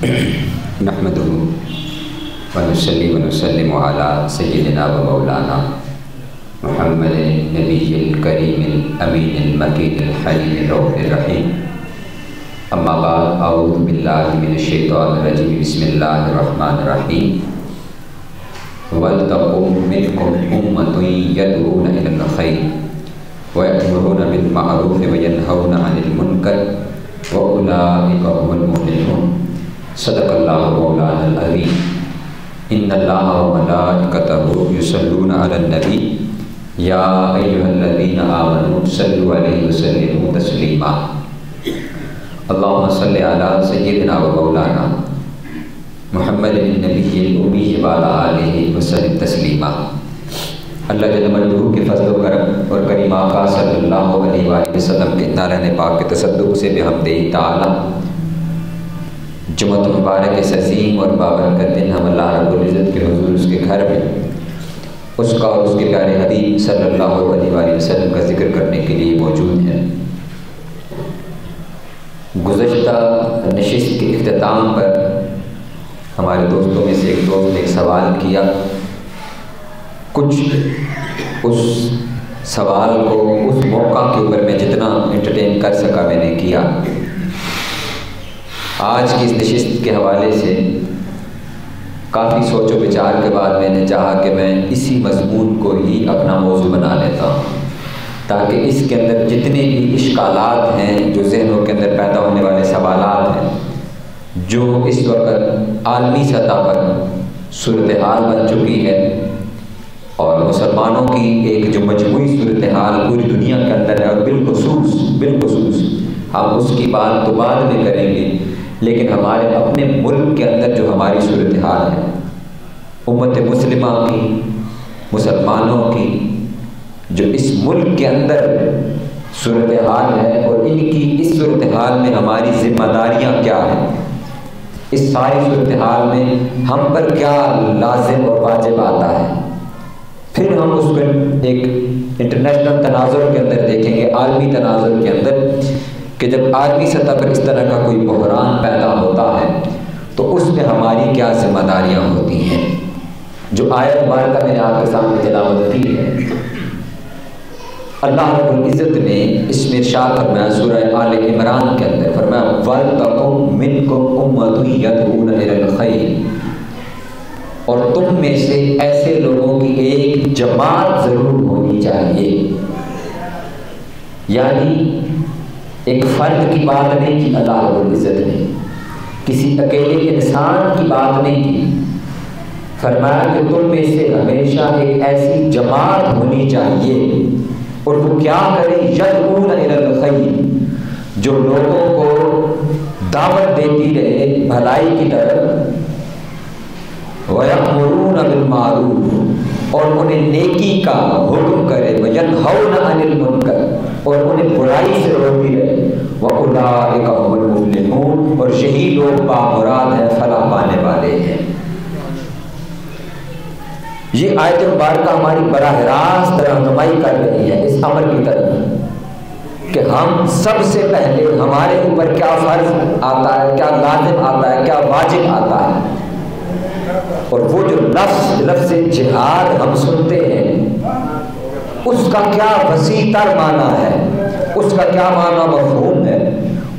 نحمدہ ونصلی ونسلم علی سیدنا و مولانا محمد نبی الکریم الامین المکین الحلیم الرؤوف الرحیم. اما بعد، اعوذ باللہ من الشیطان الرجیم. بسم اللہ الرحمن الرحیم. وَلْتَقُمْ مِنْكُمْ أُمَّةٌ يَدْعُونَ إِلَى الْخَيْرِ وَيَأْمُرُونَ بِالْمَعْرُوفِ وَيَنْهَوْنَ عَنِ الْمُنكَرِ وَأُولَٰئِكَ هُمُ الْمُفْلِحُونَ. صدق اللہ مولانا العظیم. ان اللہ وملائکتہ یصلون علی النبی یا ایھا الذین آمنوا صلوا علیہ وسلموا تسلیما. اللہم صلی علی سیدنا و مولانا محمد النبی الامی وعلی آلہ وسلم تسلیما. اللہ جل مجدہ کے فضل و کرم اور کریم آقا صلی اللہ علیہ وآلہ وسلم کے نارین پاک کے تصدق سے بحمدہ تعالی جمعۃ مبارک اس عظیم اور بابرکت دن ہم اللہ رب العزت کے حضور اس کے گھر میں اس کا اور اس کے پیارے حبیب صلی اللہ علیہ وآلہ وسلم کا ذکر کرنے کے لیے موجود ہیں. گزشتہ نشست کے اختتام پر ہمارے دوستوں میں سے ایک دوست نے ایک سوال کیا. کچھ اس سوال کو اس موقع کے اوپر میں جتنا انٹرٹین کر سکا میں نے کیا. آج کی اس نشست کے حوالے سے کافی سوچ و وچار کے بعد میں نے چاہا کہ میں اسی مضمون کو ہی اپنا موضوع بنا لیتا ہوں، تاکہ اس کے اندر جتنے بھی اشکالات ہیں، جو ذہنوں کے اندر پیدا ہونے والے سوالات ہیں، جو اس وقت عالمی سطح پر صورتحال بن چکی ہے اور مسلمانوں کی ایک جو مجموعی صورتحال پوری دنیا کے اندر ہے، اور بالخصوص ہم اس کی بات تو بعد میں کریں گے، لیکن ہمارے اپنے ملک کے اندر جو ہماری صورتحال ہے، امت مسلمہ کی، مسلمانوں کی جو اس ملک کے اندر صورتحال ہے، اور ان کی اس صورتحال میں ہماری ذمہ داریاں کیا ہیں، اس ساری صورتحال میں ہم پر کیا لازم اور واجب آتا ہے. پھر ہم اس کو ایک انٹرنیشنل تناظر کے اندر دیکھیں گے، عالمی تناظر کے اندر، کہ جب عالمی سطح پر اس طرح کا کوئی بحران پیدا ہوتا ہے تو اس میں ہماری کیا ذمہ داریاں ہوتی ہیں. جو آیت مبارکہ میں نے آپ کے سامنے تلاوت کی ہے، اللہ رب العزت نے اس میں ارشاد فرمایا سورہ آل عمران کے اندر، فرمایا وَلْتَقُمْ مِنْكُمْ أُمَّةٌ يَدْعُونَ إِلَى الْخَيْرِ، اور تم میں سے ایسے لوگوں کی ایک جماعت ضرور ہونی چاہیے. یعنی ایک فرد کی بات نہیں کی اللہ رب العزت نے، کسی اکیلے انسان کی بات نہیں کی. فرمایا کہ تم میں سے ہمیشہ ایک ایسی جماعت ہونی چاہیے، اور وہ کیا کرے، یدعون الی الخیر، جو لوگوں کو دعوت دیتی رہے بھلائی کی طرف، وَيَأْمُرُونَ بِالْمَعْرُوفِ، اور انہیں نیکی کا حکم کرے، وَيَنْهَوْنَ عَنِ الْمُنكَرِ، اور انہیں برائی سے روکتی رہے، وَأُولَٰئِكَ هُمُ الْمُفْلِحُونَ، اور یہی لوگ بامراد ہیں، فلاح پانے والے ہیں. یہ آیت مبارکہ ہماری براہ راست رہنمائی کر رہی ہے اس امر کی طرف کہ ہم سب سے پہلے ہمارے اوپر کیا فرض آتا ہے، کیا لازم آتا ہے، کیا واجب آتا ہے. اور وہ جو لفظ جہاد ہم سنتے ہیں، اس کا کیا وسیع تر معنی ہے، اس کا کیا معنی مفہوم ہے،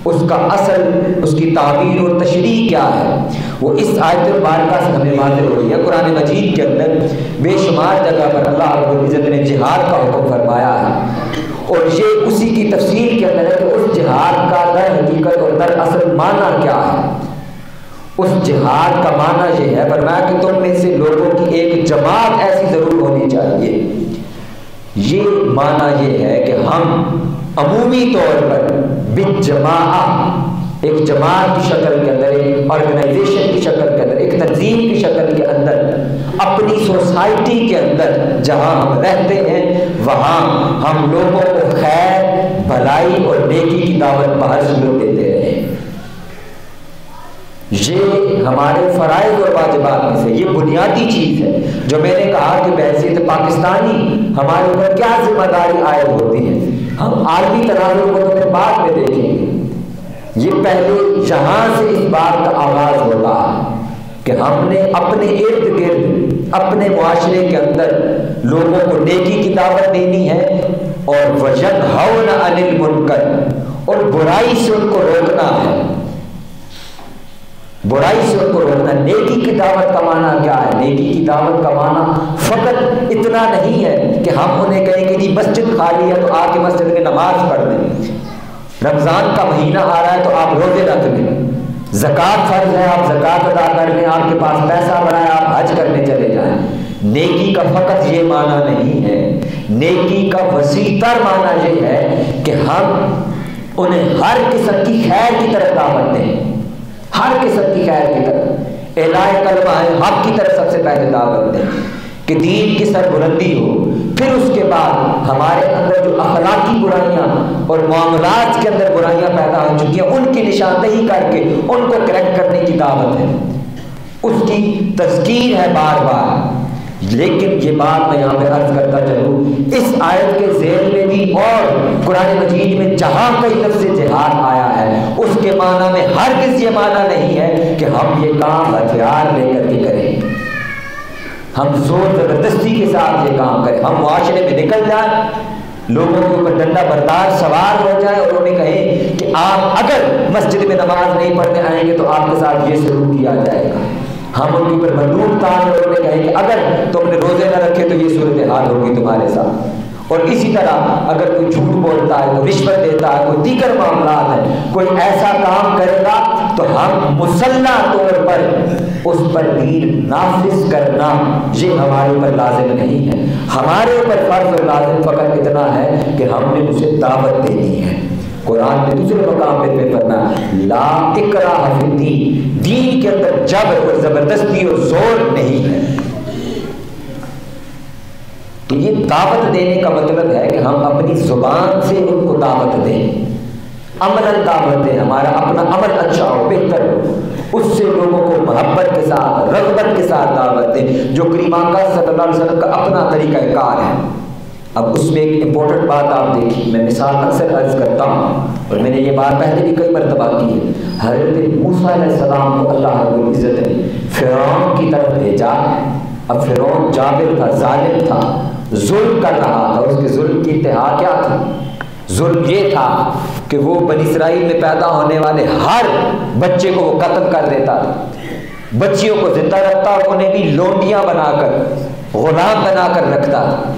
اس کا اصل، اس کی تعبیر اور تشریح کیا ہے، وہ اس آیت مبارکہ سے ہمیں واضح ہو رہی ہے. قرآن مجید کے اندر بے شمار جگہ پر اللہ رب العزت نے جہاد کا حکم فرمایا ہے، اور یہ اسی کی تفصیل کے اندر ہے کہ اس جہاد کا در حقیقت اور در اصل معنی کیا ہے. اس جہاد کا معنی یہ ہے، فرمایا کہ تم میں سے لوگوں کی ایک جماعت ایسی ضرور ہونی چاہیے. یہ معنی یہ ہے کہ ہم عمومی طور پر بالجماعت، ایک جماعت کی شکل کے اندر، ایک آرگنائزیشن کی شکل کے اندر، ایک تنظیم کی شکل کے اندر، اپنی سوسائٹی کے اندر جہاں ہم رہتے ہیں، وہاں ہم لوگوں کو خیر، بھلائی اور نیکی کی دعوت بہر صورت دیتے رہے. یہ ہمارے فرائض اور واجبات میں سے یہ بنیادی چیز ہے جو میں نے کہا کہ بحیثیت پاکستانی ہمارے اوپر کیا ذمہ داری عائد ہوتی ہے. ہم عالمی تناظر کو تو پھر بعد میں دیکھیں گے، یہ پہلے یہاں سے اس بات کا آغاز ہو کہ ہم نے اپنے ارد گرد اپنے معاشرے کے اندر لوگوں کو نیکی کی دعوت دینی ہے اور وَيَنْهَوْنَ عَنِ الْمُنْكَرِ اور برائی سے ان کو روکنا ہے، برائی سے ان کو روکنا۔ نیکی کی دعوت کا معنی کیا ہے؟ نیکی کی دعوت کا معنی فقط اتنا نہیں ہے کہ ہم انہیں کہیں کہ جی مسجد خالی ہے تو آ کے مسجد میں نماز پڑھ لیں، رمضان کا مہینہ آ رہا ہے تو آپ روزے رکھ لیں، زکوٰۃ فرض ہے آپ زکوٰۃ ادا کر لیں، آپ کے پاس پیسہ بڑا ہے آپ حج کرنے چلے جائیں۔ نیکی کا فقط یہ معنی نہیں ہے، نیکی کا وسیع تر معنی یہ ہے کہ ہم انہیں ہر قسم کی خیر کی طرف دعوت دیں، ہر قسم کی خیر کی طرف اعلان کلمہ حق کی طرف سب سے پہلے دعوت دیں کہ دین کی سربلندی ہو، پھر اس کے بعد ہمارے اندر جو اخلاقی برائیاں اور معاملات کے اندر برائیاں پیدا ہو چکی ہیں ان کی نشاندہی کر کے ان کو کریکٹ کرنے کی دعوت ہے، اس کی تذکیر ہے بار بار۔ لیکن یہ بات میں یہاں پہ عرض کرتا چلوں، اس آیت کے ذیل میں بھی اور قرآن مجید میں جہاں کئی لفظ جہاد آیا ہے اس کے معنی میں ہرگز یہ معنی نہیں ہے کہ ہم یہ کام ہتھیار لے کر کے کریں، ہم زور زبردستی کے ساتھ یہ کام کریں، ہم معاشرے میں نکل جائیں، لوگوں کے اوپر ڈنڈا بردار سوار ہو جائے اور انہیں کہیں کہ آپ اگر مسجد میں نماز نہیں پڑھنے آئیں گے تو آپ کے ساتھ یہ سلوک کیا جائے گا، ہم ان کے اوپر بندوق تان اور انہیں کہیں کہ اگر تم نے روزے نہ رکھے تو یہ صورتحال ہوگی تمہارے ساتھ۔ اور اسی طرح اگر کوئی جھوٹ بولتا ہے، کوئی رشوت دیتا ہے، کوئی دیگر معاملات ہیں، کوئی ایسا کام کرے گا تو ہم مسلح طور پر اس پر دین نافذ کرنا یہ ہمارے اوپر لازم نہیں ہے، ہمارے اوپر فرض اور لازم فقط اتنا ہے کہ ہم نے اسے دعوت دینی ہے۔ قرآن نے دوسرے مقام پہ فرمایا لا اکراہ فی الدین، دین کے اندر جبر اور زبردستی اور زور نہیں ہے۔ تو یہ دعوت دینے کا مطلب ہے کہ ہم اپنی زبان سے ان کو دعوت دیں، عملاً دعوت دیں، ہمارا اپنا عمل اچھا ہو، بہتر ہو، اس سے لوگوں کو محبت کے ساتھ رغبت کے ساتھ دعوت دیں، جو کریم آقا صلی اللہ علیہ وسلم کا اپنا طریقہ کار ہے۔ اب اس میں ایک امپورٹنٹ بات آپ دیکھیے، میں مثال اکثر عرض کرتا ہوں اور میں نے یہ بات پہلے بھی کئی مرتبہ کی ہے، حضرت موسیٰ علیہ السلام کو اللہ رب العزت نے فرعون کی طرف بھیجا۔ اب فرعون جابر تھا، ظالم تھا، ظلم کر رہا تھا، اس کے ظلم کی انتہا کیا تھی؟ ظلم یہ تھا کہ وہ بنی اسرائیل میں پیدا ہونے والے ہر بچے کو وہ قتل کر دیتا تھا، بچیوں کو زندہ رکھتا اور انہیں بھی لونڈیاں بنا کر غلام بنا کر رکھتا تھا۔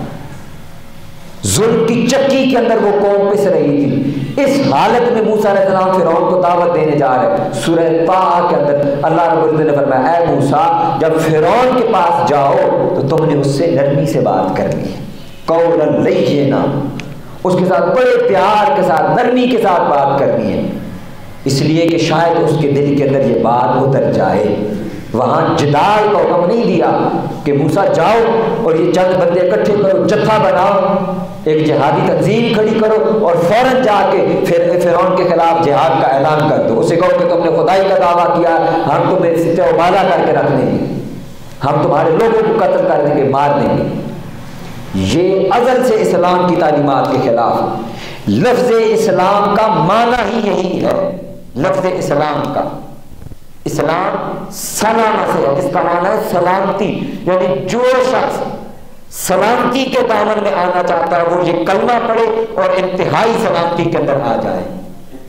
ظلم کی چکی کے اندر وہ قوم پس رہی تھی۔ اس حالت میں موسیٰ علیہ السلام فرعون کو دعوت دینے جا رہے ہیں۔ سورہ طٰہٰ کے اندر اللہ رب العزت نے فرمایا اے موسیٰ جب فرعون کے پاس جاؤ تو تم نے اس سے نرمی سے بات کرنی ہے، قولا لینا، اس کے ساتھ بڑے پیار کے ساتھ نرمی کے ساتھ بات کرنی ہے، اس لیے کہ شاید اس کے دل کے اندر یہ بات اتر جائے۔ وہاں جدال کا حکم نہیں دیا کہ موسیٰ جاؤ اور یہ چند بندے اکٹھے کرو، جتھا بناؤ، ایک جہادی تنظیم کھڑی کرو اور فوراً جا کے فرعون کے خلاف جہاد کا اعلان کر دو، اسے کہو کہ تم نے خدائی کا دعویٰ کیا، ہم تمہیں سچا وعدہ کر کے رکھ دیں گے، ہم تمہارے لوگوں کو قتل کر دیں گے، مار دیں گے۔ یہ ازل سے اسلام کی تعلیمات کے خلاف۔ لفظ اسلام کا معنی ہی یہی ہے، لفظ اسلام کا، اسلام سلامہ سے ہے، جس کا معنی ہے سلامتی، یعنی جو شخص سلامتی کے دامن میں آنا چاہتا ہے وہ یہ کلمہ پڑھے اور انتہائی سلامتی کے اندر آ جائے۔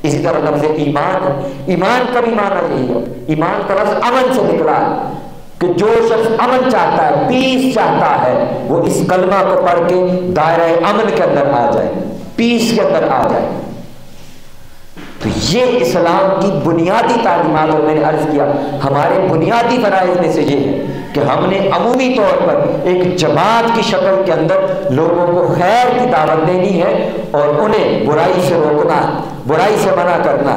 اسی طرح لفظ ایمان ہے، ایمان کا بھی معنی یہی ہے، ایمان کا لفظ امن سے نکلا ہے کہ جو شخص امن چاہتا ہے، پیس چاہتا ہے، وہ اس کلمہ کو پڑھ کے دائرہ امن کے اندر آ جائے، پیس کے اندر آ جائے۔ تو یہ اسلام کی بنیادی تعلیمات، اور میں نے عرض کیا ہمارے بنیادی فرائض میں سے یہ ہے کہ ہم نے عمومی طور پر ایک جماعت کی شکل کے اندر لوگوں کو خیر کی دعوت دینی ہے اور انہیں برائی سے روکنا، برائی سے منع کرنا۔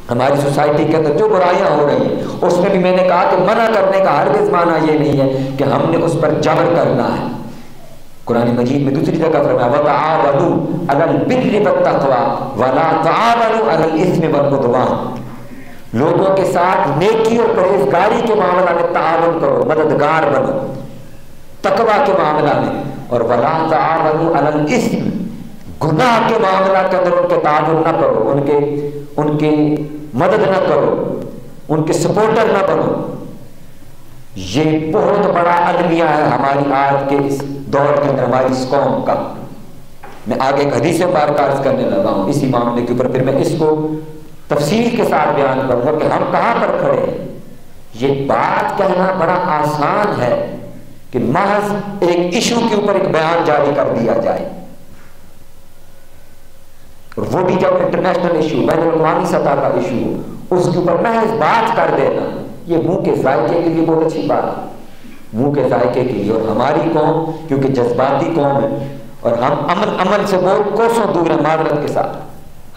ہماری سوسائٹی کے اندر جو برائیاں ہو رہی ہیں اس میں بھی میں نے کہا کہ منع کرنے کا ہرگز معنی یہ نہیں ہے کہ ہم نے اس پر جبر کرنا ہے۔ قرآن مجید میں دوسری جگہ فرمایا وَتَعَاوَنُوا عَلَى الْبِرِّ وَالتَّقْوَىٰ وَلَا تَعَاوَنُوا عَلَى الْإِثْمِ وَالْعُدْوَانِ، لوگوں کے ساتھ نیکی اور پرہیزگاری کے معاملہ میں تعاون کرو، مددگار بنو، تقویٰ کے معاملہ میں، اور وَلَا تَعَاوَنُوا عَلَى الْإِثْمِ، گناہ کے معاملہ کے اندر ان کے تعاون نہ کرو، ان کے مدد نہ کرو، ان کے سپورٹر نہ بنو۔ یہ بہت بڑا المیہ ہے ہماری آج کے اس دور کے اندر، ہماری اس قوم کا۔ میں آگے ایک حدیث مبارکہ عرض کرنے لگا ہوں اسی معاملے کے اوپر، پھر میں اس کو تفصیل کے ساتھ بیان کروں گا کہ ہم کہاں پر کھڑے ہیں۔ یہ بات کہنا بڑا آسان ہے کہ محض ایک ایشو کے اوپر ایک بیان جاری کر دیا جائے، اور وہ بھی جب انٹرنیشنل ایشو، بین الاقوامی سطح کا ایشو ہو، اس کے اوپر محض بات کر دینا، یہ منہ کے ذائقے کے لیے بہت اچھی بات ہے، منہ کے ذائقے کے لیے۔ اور ہماری قوم کیونکہ جذباتی قوم ہے اور ہم عمل سے بہت کوسوں دور ہیں، معذرت کے ساتھ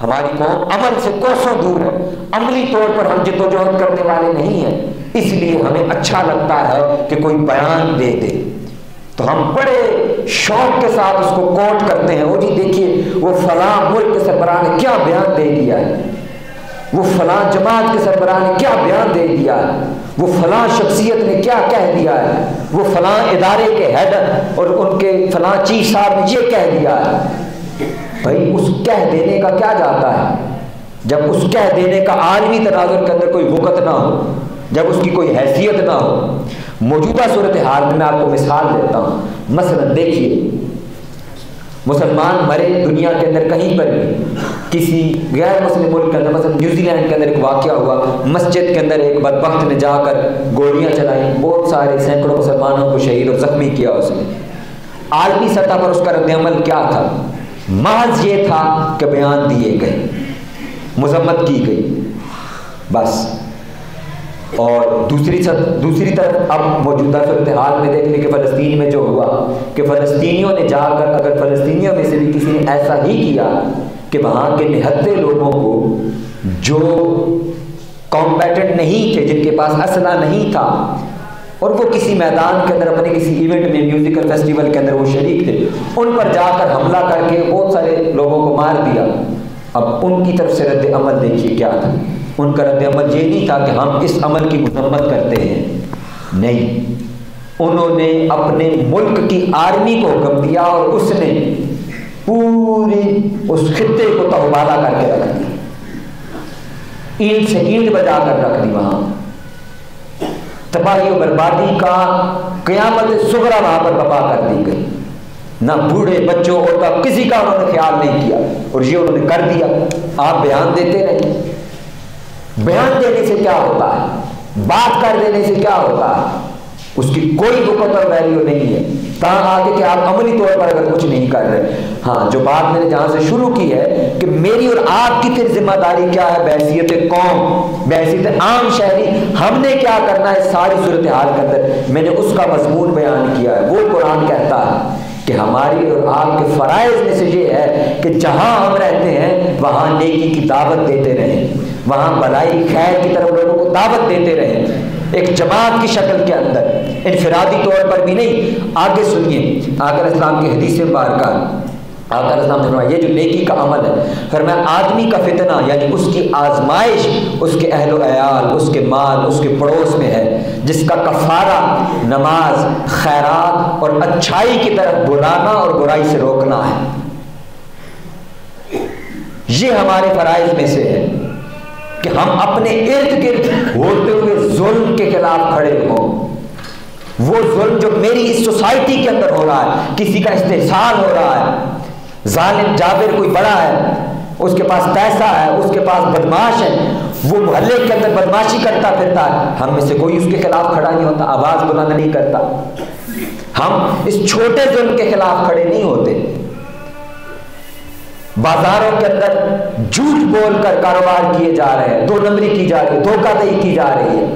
ہماری قوم عمل سے کوسوں دور ہے، عملی طور پر ہم جدوجہد کرنے والے نہیں ہیں، اس لیے ہمیں اچھا لگتا ہے کہ کوئی بیان دے دے تو ہم بڑے شوق کے ساتھ اس کو کوٹ کرتے ہیں، وہ جی دیکھیے وہ فلاں ملک کے سربراہ نے کیا بیان دے دیا ہے، وہ فلاں جماعت کے سربراہ نے کیا بیان دے دیا ہے، وہ فلاں شخصیت نے کیا کہہ دیا ہے، وہ فلاں ادارے کے ہیڈ اور ان کے فلاں چیف صاحب نے یہ کہہ دیا ہے۔ بھائی اس کہہ دینے کا کیا جاتا ہے، جب اس کہہ دینے کا عالمی تناظر کے اندر کوئی وقت نہ ہو، جب اس کی کوئی حیثیت نہ ہو۔ موجودہ صورتحال میں آپ کو مثال دیتا ہوں، مثلا دیکھیے مسلمان مرے دنیا کے اندر کہیں پر بھی، کسی غیر مسلم ملک کے اندر، مثلا نیوزی لینڈ کے اندر ایک واقعہ ہوا، مسجد کے اندر ایک بدبخت نے جا کر گولیاں چلائیں، بہت سارے سینکڑوں مسلمانوں کو شہید اور زخمی کیا اس نے۔ عالمی سطح پر اس کا رد عمل کیا تھا؟ محض یہ تھا کہ بیان دیے گئے، مذمت کی گئی، بس۔ اور دوسری طرف اب موجودہ صورتحال میں دیکھ لیں کہ فلسطین میں جو ہوا کہ فلسطینیوں نے جا کر، اگر فلسطینیوں میں سے بھی کسی نے ایسا ہی کیا کہ وہاں کے نہتے لوگوں کو جو کمپیٹنٹ نہیں تھے، جن کے پاس اسلحہ نہیں تھا، اور وہ کسی میدان کے اندر اپنے کسی ایونٹ میں، میوزیکل فیسٹیول کے اندر وہ شریک تھے، ان پر جا کر حملہ کر کے بہت سارے لوگوں کو مار دیا۔ اب ان کی طرف سے رد عمل دیکھیے کیا تھا۔ ان کا رد عمل یہ نہیں تھا کہ ہم اس عمل کی مذمت کرتے ہیں، نہیں، انہوں نے اپنے ملک کی آرمی کو حکم دیا اور اس نے پوری اس خطے کو تہوبالا کر کے رکھ دیا، اینٹ سے اینٹ بجا کر رکھ دی، وہاں تباہی و بربادی کا قیامت صغریٰ وہاں پر برپا کر دی گئی، نہ بوڑھے بچوں اور کا کسی کا انہوں نے خیال نہیں کیا، اور یہ انہوں نے کر دیا۔ آپ بیان دیتے رہے، بیان دینے سے کیا ہوتا ہے، بات کر دینے سے کیا ہوتا ہے، اس کی کوئی وقت اور ویلیو نہیں ہے، تاں آگے کہ آپ عملی طور پر اگر کچھ نہیں کر رہے۔ ہاں، جو بات میں نے جہاں سے شروع کی ہے کہ میری اور آپ کی پھر ذمہ داری کیا ہے بحیثیت قوم، بحیثیت عام شہری، ہم نے کیا کرنا ہے ساری صورتحال کے اندر۔ میں نے اس کا مضمون بیان کیا ہے، وہ قرآن کہتا ہے کہ ہماری اور آپ کے فرائض میں سے یہ ہے کہ جہاں ہم رہتے ہیں وہاں نیکی کی دعوت دیتے رہیں، وہاں بھلائی خیر کی طرف لوگوں کو دعوت دیتے رہیں، ایک جماعت کی شکل کے اندر، انفرادی طور پر بھی نہیں۔ آگے سنیے آقا علیہ السلام کی حدیث مبارکہ، آقا علیہ السلام نے فرمایا یہ جو نیکی کا عمل ہے، فرمایا آدمی کا فتنہ یعنی اس کی آزمائش اس کے اہل و عیال، اس کے مال، اس کے پڑوس میں ہے، جس کا کفارہ نماز، خیرات اور اچھائی کی طرف بلانا اور برائی سے روکنا ہے۔ یہ ہمارے فرائض میں سے ہے کہ ہم اپنے ارد گرد ہوتے ہوئے ظلم کے خلاف کھڑے ہوں۔ وہ ظلم جو میری اس سوسائٹی کے اندر ہو رہا ہے، کسی کا استحصال ہو رہا ہے، ظالم جابر کوئی بڑا ہے، اس کے پاس پیسہ ہے، اس کے پاس بدماش ہے، وہ محلے کے اندر بدماشی کرتا پھرتا ہے، ہم میں سے کوئی اس کے خلاف کھڑا نہیں ہوتا، آواز بلند نہیں کرتا، ہم اس چھوٹے ظلم کے خلاف کھڑے نہیں ہوتے۔ بازاروں کے اندر جھوٹ بول کر کاروبار کیے جا رہے ہیں، دو نمبری کی جا رہی ہے، دھوکہ دہی کی جا رہی ہے،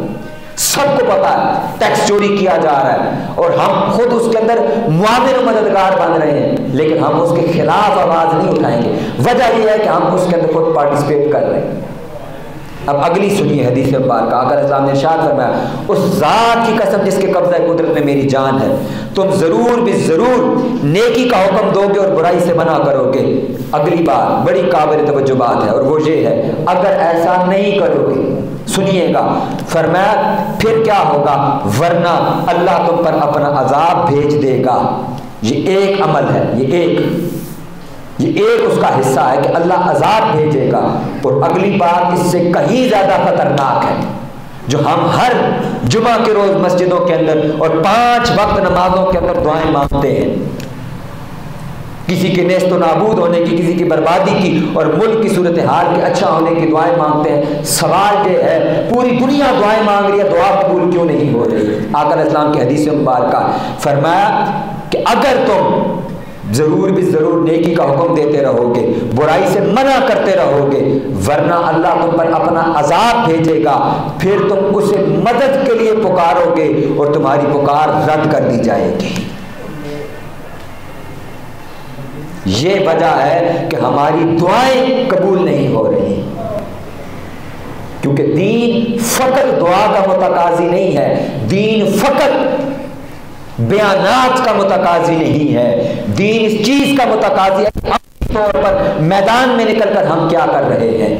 سب کو پتا ہے، ٹیکس چوری کیا جا رہا ہے، اور ہم خود اس کے اندر معاون و مددگار بن رہے ہیں، لیکن ہم اس کے خلاف آواز نہیں اٹھائیں گے۔ وجہ یہ ہے کہ ہم اس کے اندر خود پارٹیسپیٹ کر رہے ہیں۔ اب اگلی سنیے حدیث مبارکہ، آقا علیہ السلام نے ارشاد فرمایا اس ذات کی قسم جس کے قبضہ قدرت میں میری جان ہے، تم ضرور بھی ضرور نیکی کا حکم دو گے اور برائی سے منع کرو گے۔ اگلی بات بڑی قابل توجہ بات ہے، اور وہ یہ ہے اگر ایسا نہیں کرو گے، سنیے گا، فرمایا پھر کیا ہوگا، ورنہ اللہ تم پر اپنا عذاب بھیج دے گا۔ یہ ایک عمل ہے، یہ ایک اس کا حصہ ہے کہ اللہ عذاب بھیجے گا۔ اور اگلی بات اس سے کہیں زیادہ خطرناک ہے، جو ہم ہر جمعہ کے روز مسجدوں کے اندر اور 5 وقت نمازوں کے اندر دعائیں مانگتے ہیں، کسی کے نیست و نابود ہونے کی، کسی کی بربادی کی اور ملک کی صورتحال کے اچھا ہونے کی دعائیں مانگتے ہیں، سوال یہ ہے پوری دنیا دعائیں مانگ رہی ہے، دعا قبول کیوں نہیں ہو رہی؟ آقا علیہ السلام کی حدیث مبارکہ فرمایا کہ اگر تم ضرور بھی ضرور نیکی کا حکم دیتے رہو گے، برائی سے منع کرتے رہو گے، ورنہ اللہ تم پر اپنا عذاب بھیجے گا، پھر تم اسے مدد کے لیے پکارو گے اور تمہاری پکار رد کر دی جائے گی۔ یہ وجہ ہے کہ ہماری دعائیں قبول نہیں ہو رہی، کیونکہ دین فقط دعا کا متقاضی نہیں ہے، دین فقط بیانات کا متقاضی نہیں ہے، دین اس چیز کا متقاضی ہے کہ عملی طور پر میدان میں نکل کر ہم کیا کر رہے ہیں۔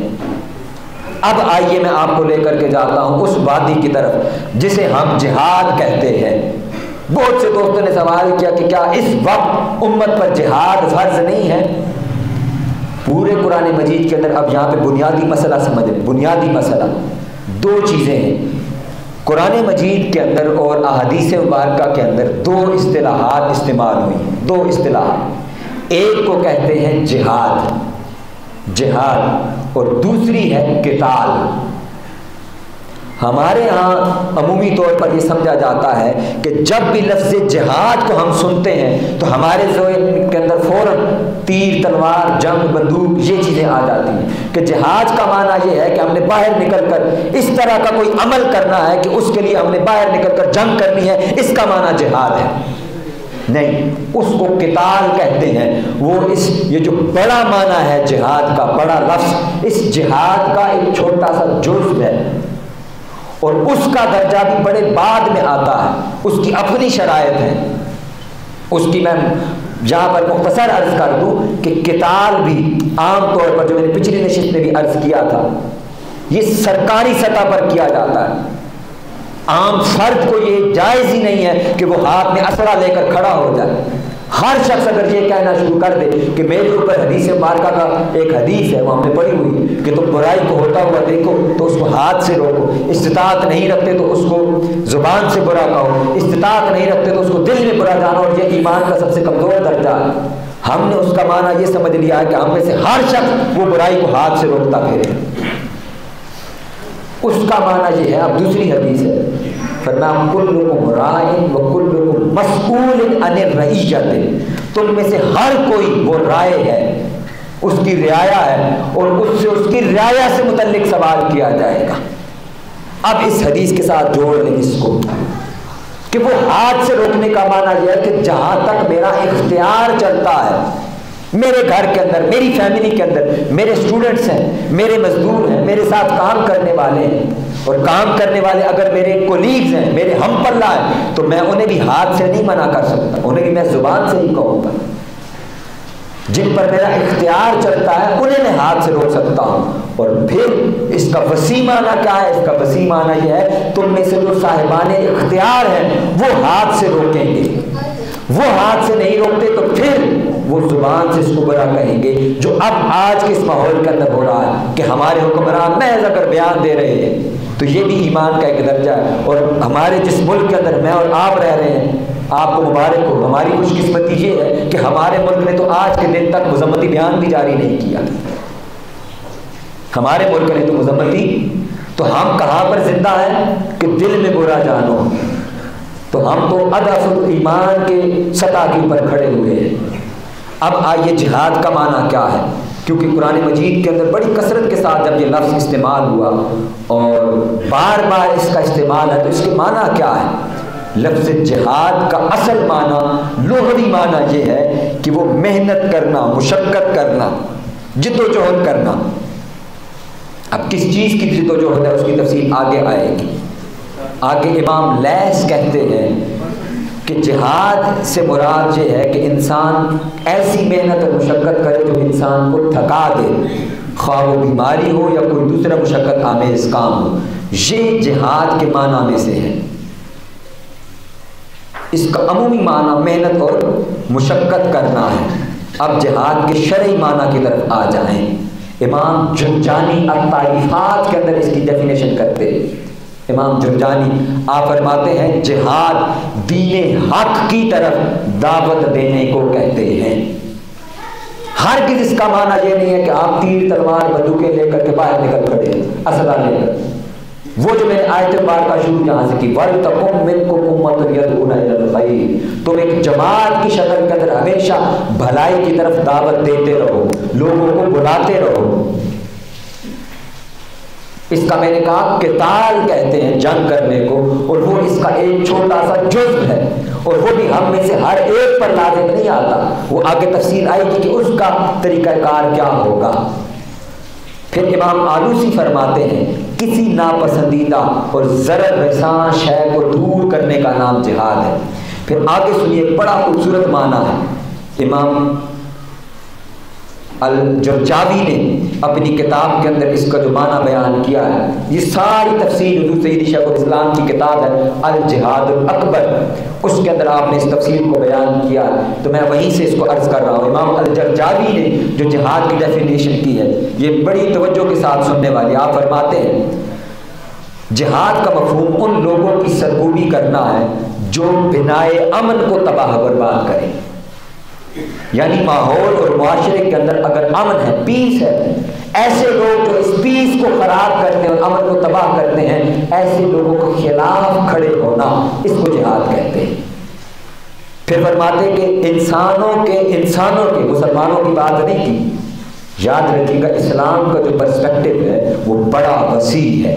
اب آئیے میں آپ کو لے کر کے جاتا ہوں اس وادی کی طرف جسے ہم جہاد کہتے ہیں۔ بہت سے دوستوں نے سوال کیا کہ کیا اس وقت امت پر جہاد فرض نہیں ہے؟ پورے قرآن مجید کے اندر اب یہاں پہ بنیادی مسئلہ سمجھ لیں، بنیادی مسئلہ 2 چیزیں ہیں قرآن مجید کے اندر اور احادیث مبارکہ کے اندر 2 اصطلاحات استعمال ہوئی، 2 اصطلاحات، ایک کو کہتے ہیں جہاد اور دوسری ہے قتال۔ ہمارے ہاں عمومی طور پر یہ سمجھا جاتا ہے کہ جب بھی لفظ جہاد کو ہم سنتے ہیں تو ہمارے ذہن کے اندر فوراً تیر، تلوار، جنگ، بندوق یہ چیزیں آ جاتی ہیں کہ جہاد کا معنی یہ ہے کہ ہم نے باہر نکل کر اس طرح کا کوئی عمل کرنا ہے کہ اس کے لیے ہم نے باہر نکل کر جنگ کرنی ہے، اس کا معنی جہاد ہے۔ نہیں، اس کو قتال کہتے ہیں۔ وہ یہ جو بڑا معنی ہے جہاد کا، بڑا لفظ، اس جہاد کا ایک چھوٹا سا جزء ہے اور اس کا درجہ بھی بڑے بعد میں آتا ہے، اس کی اپنی شرائط ہے۔ اس کی میں یہاں پر مختصر عرض کر دوں کہ قتال بھی عام طور پر، جو میں نے پچھلی نشست میں بھی عرض کیا تھا، یہ سرکاری سطح پر کیا جاتا ہے۔ عام فرد کو یہ جائز ہی نہیں ہے کہ وہ ہاتھ میں اسلحہ لے کر کھڑا ہو جائے۔ ہر شخص اگر یہ کہنا شروع کر دے کہ میرے اوپر حدیث مبارکہ کا ایک حدیث ہے، وہ ہم نے پڑھی ہوئی کہ تم برائی کو ہوتا ہوا دیکھو تو اس کو ہاتھ سے روکو، استطاعت نہیں رکھتے تو اس کو زبان سے برا کہو، استطاعت نہیں رکھتے تو اس کو دل میں برا جانو، اور یہ ایمان کا سب سے کمزور درجہ ہے۔ ہم نے اس کا معنی یہ سمجھ لیا ہے کہ ہم میں سے ہر شخص وہ برائی کو ہاتھ سے روکتا پھرے۔ اس کا معنی یہ ہے، اب دوسری حدیث ہے، فرمایا کلکم راعٍ وکلکم مسئول عن الرعیۃ، تم میں سے ہر کوئی وہ رائے ہے، اس کی رعایا ہے اور اس سے، اس کی رعایا سے متعلق سوال کیا جائے گا۔ اب اس حدیث کے ساتھ جوڑ لیں اس کو کہ وہ ہاتھ سے روکنے کا معنی یہ ہے کہ جہاں تک میرا اختیار چلتا ہے، میرے گھر کے اندر، میری فیملی کے اندر، میرے اسٹوڈنٹس ہیں، میرے مزدور ہیں، میرے ساتھ کام کرنے والے ہیں، اور کام کرنے والے اگر میرے کولیگز ہیں، میرے ہم پلہ ہیں، تو میں انہیں بھی ہاتھ سے نہیں منع کر سکتا، انہیں بھی میں زبان سے ہی کہوں گا۔ جن پر میرا اختیار چلتا ہے انہیں میں ہاتھ سے روک سکتا ہوں۔ اور پھر اس کا وسیع معنی کیا ہے؟ اس کا وسیع معنی یہ ہے تم میں سے جو صاحبان اختیار ہیں وہ ہاتھ سے روکیں گے، وہ ہاتھ سے نہیں روکتے تو پھر وہ زبان سے اس کو برا کہیں گے، جو اب آج کے اس ماحول کے اندر ہو رہا ہے کہ ہمارے حکمران محض اگر بیان دے رہے ہیں تو یہ بھی ایمان کا ایک درجہ ہے۔ اور ہمارے جس ملک کے اندر میں اور آپ رہ رہے ہیں، آپ کو مبارک ہو، ہماری خوش قسمتی یہ ہے کہ ہمارے ملک نے تو آج کے دن تک مذمتی بیان بھی جاری نہیں کیا۔ ہمارے ملک نے تو مذمتی، تو ہم کہاں پر زندہ ہیں کہ دل میں برا جانو، تو ہم تو اضعف ایمان کے سطح کے اوپر کھڑے ہوئے ہیں۔ اب آئیے جہاد کا معنی کیا ہے، کیونکہ قرآن مجید کے اندر بڑی کثرت کے ساتھ جب یہ لفظ استعمال ہوا اور بار بار اس کا استعمال ہے تو اس کے معنی کیا ہے؟ لفظ جہاد کا اصل معنی، لغوی معنی یہ ہے کہ وہ محنت کرنا، مشقت کرنا، جد و جہد کرنا۔ اب کس چیز کی جد و جہد ہے اس کی تفصیل آگے آئے گی۔ آگے امام لیث کہتے ہیں کہ جہاد سے مراد یہ ہے کہ انسان ایسی محنت اور مشقت کرے جو انسان کو تھکا دے، خواہ وہ بیماری ہو یا کوئی دوسرا مشقت آمیز کام ہو، یہ جہاد کے معنی میں سے ہے۔ اس کا عمومی معنی محنت اور مشقت کرنا ہے۔ اب جہاد کے شرعی معنی کی طرف آ جائیں۔ امام جرجانی التعریفات کے اندر اس کی ڈیفینیشن کرتے ہیں امام جرجانی آپ فرماتے ہیں جہاد دین حق کی طرف دعوت دینے کو کہتے ہیں۔ ہرگز اس کا معنی یہ نہیں ہے کہ آپ تیر تلوار بندوقیں لے کر کے باہر نکل پڑے اسلحہ لے کر۔ وہ جو میں نے آیت بار کا شروع یہاں سے کی وَلْتَقُمْ مِنْكُمْ أُمَّةٌ يَدْعُونَ إِلَى الْخَيْرِ، تم ایک جماعت کی شکل کے اندر ہمیشہ بھلائی کی طرف دعوت دیتے رہو، لوگوں کو بلاتے رہو۔ اس کا میں نے کہا قتال کہتے ہیں جنگ کرنے کو، اور وہ اس کا ایک چھوٹا سا جزء ہے، اور وہ بھی ہم میں سے ہر ایک پر لازم نہیں آتا، وہ آگے تفصیل آئے گی کہ اس کا طریقہ کار کیا ہوگا۔ پھر امام آلوسی فرماتے ہیں کسی ناپسندیدہ اور ضرر رساں شے کو دور کرنے کا نام جہاد ہے۔ پھر آگے سنیے بڑا خوبصورت معنی ہے، امام الجرجاوی نے اپنی کتاب کے اندر اس کا جو معنی بیان کیا ہے، یہ ساری تفصیل حضور سید شیخ الاسلام کی کتاب ہے الجہاد الاکبر، اس کے اندر آپ نے اس تفصیل کو بیان کیا ہے، تو میں وہیں سے اس کو عرض کر رہا ہوں۔ امام الجرجاوی نے جو جہاد کی ڈیفینیشن کی ہے یہ بڑی توجہ کے ساتھ سننے والی، آپ فرماتے ہیں جہاد کا مفہوم ان لوگوں کی سرکوبی کرنا ہے جو بنائے امن کو تباہ برباد کریں، یعنی ماحول اور معاشرے کے اندر اگر امن ہے، پیس ہے، ایسے لوگ جو اس پیس کو خراب کرتے ہیں اور امن کو تباہ کرتے ہیں، ایسے لوگوں کے خلاف کھڑے ہونا، اس کو جہاد کہتے ہیں۔ پھر فرماتے ہیں کہ انسانوں کے مسلمانوں کی بات نہیں کی، یاد رکھیے گا اسلام کا جو پرسپیکٹو ہے وہ بڑا وسیع ہے،